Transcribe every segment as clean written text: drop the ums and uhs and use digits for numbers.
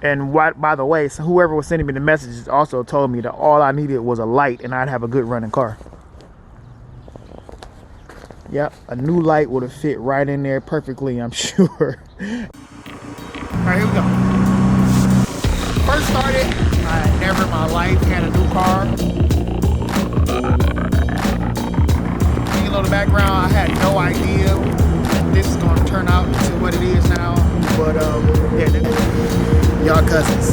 And what, by the way, so whoever was sending me the messages also told me that all I needed was a light and I'd have a good running car. Yep, a new light would have fit right in there perfectly, I'm sure. Alright, here we go. First started, I had never in my life had a new car. In a little background, I had no idea that this is going to turn out into what it is now. But, yeah, y'all cousins.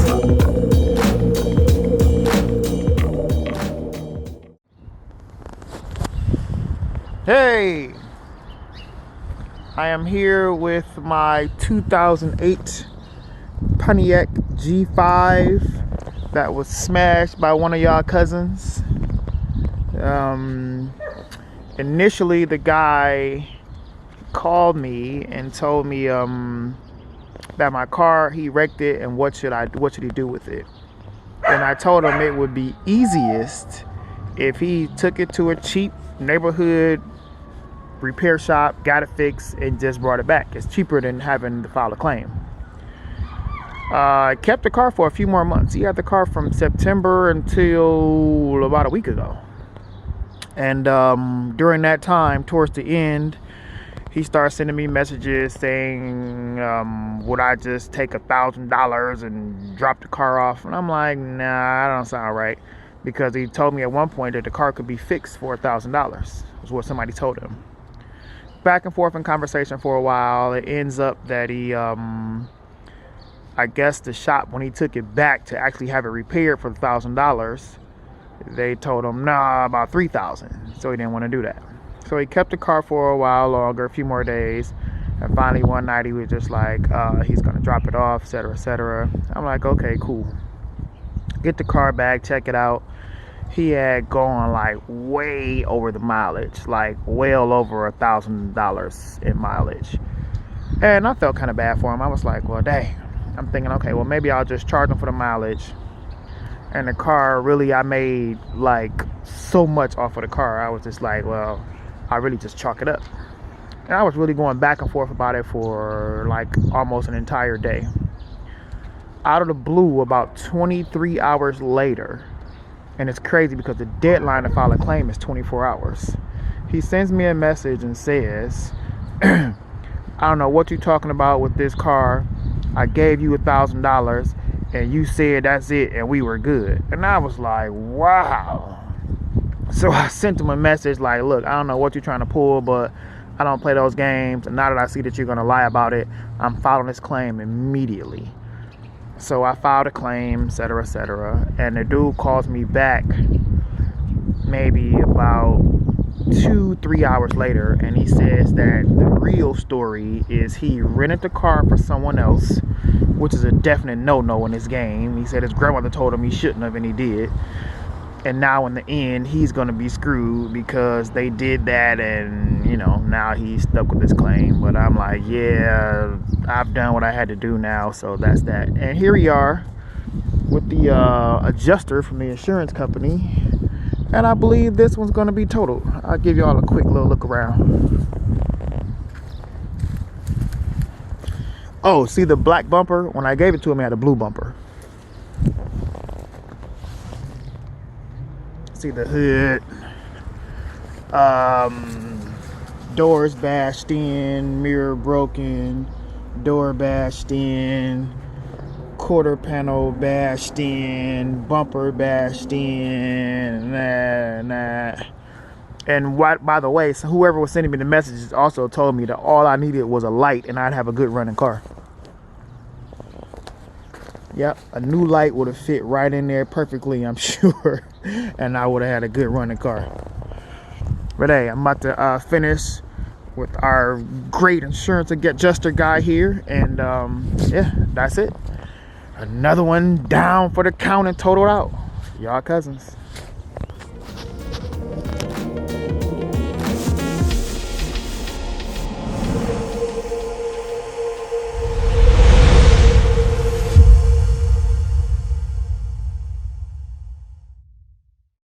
Hey! I am here with my 2008 Pontiac G5 that was smashed by one of y'all cousins. Initially, the guy called me and told me that my car, he wrecked it, and what should he do with it? And I told him it would be easiest if he took it to a cheap neighborhood repair shop, got it fixed, and just brought it back. It's cheaper than having to file a claim. I kept the car for a few more months. He had the car from September until about a week ago. And during that time, towards the end, he started sending me messages saying, would I just take $1,000 and drop the car off? And I'm like, nah, that don't sound right. Because he told me at one point that the car could be fixed for $1,000, is what somebody told him. Back and forth in conversation for a while. It ends up that he, I guess the shop, when he took it back to actually have it repaired for $1,000, they told him, nah, about $3,000. So he didn't want to do that. So he kept the car for a while longer, a few more days. And finally one night he was just like, he's going to drop it off, etc., etc. I'm like, okay, cool. Get the car back, check it out. He had gone like way over the mileage, like well over $1,000 in mileage. And I felt kind of bad for him. I was like, well, dang. I'm thinking, okay, well, maybe I'll just charge him for the mileage. And the car, really, I made like so much off of the car. I was just like, well, I really just chalk it up. And I was really going back and forth about it for like almost an entire day. Out of the blue, about 23 hours later, and it's crazy because the deadline to file a claim is 24 hours. He sends me a message and says, I don't know what you're talking about with this car. I gave you $1,000 and you said that's it and we were good. And I was like, wow. So I sent him a message like, look, I don't know what you're trying to pull, but I don't play those games. And now that I see that you're going to lie about it, I'm filing this claim immediately. So I filed a claim, etc., etc. And the dude calls me back maybe about 2-3 hours later, and he says that the real story is he rented the car for someone else, which is a definite no-no in this game. He said his grandmother told him he shouldn't have, and he did. And now in the end, he's going to be screwed because they did that, and, you know, now he's stuck with this claim. But I'm like, yeah, I've done what I had to do now, so that's that. And here we are with the adjuster from the insurance company, and I believe this one's going to be totaled. I'll give you all a quick little look around. Oh, see the black bumper? When I gave it to him, it had a blue bumper. See the hood, doors bashed in, mirror broken, door bashed in, quarter panel bashed in, bumper bashed in, and what, by the way, so whoever was sending me the messages also told me that all I needed was a light and I'd have a good running car. Yep, a new light would have fit right in there perfectly, I'm sure. And I would have had a good running car. But hey, I'm about to finish with our great insurance adjuster guy here. And yeah, that's it. Another one down for the count and totaled out. Y'all cousins.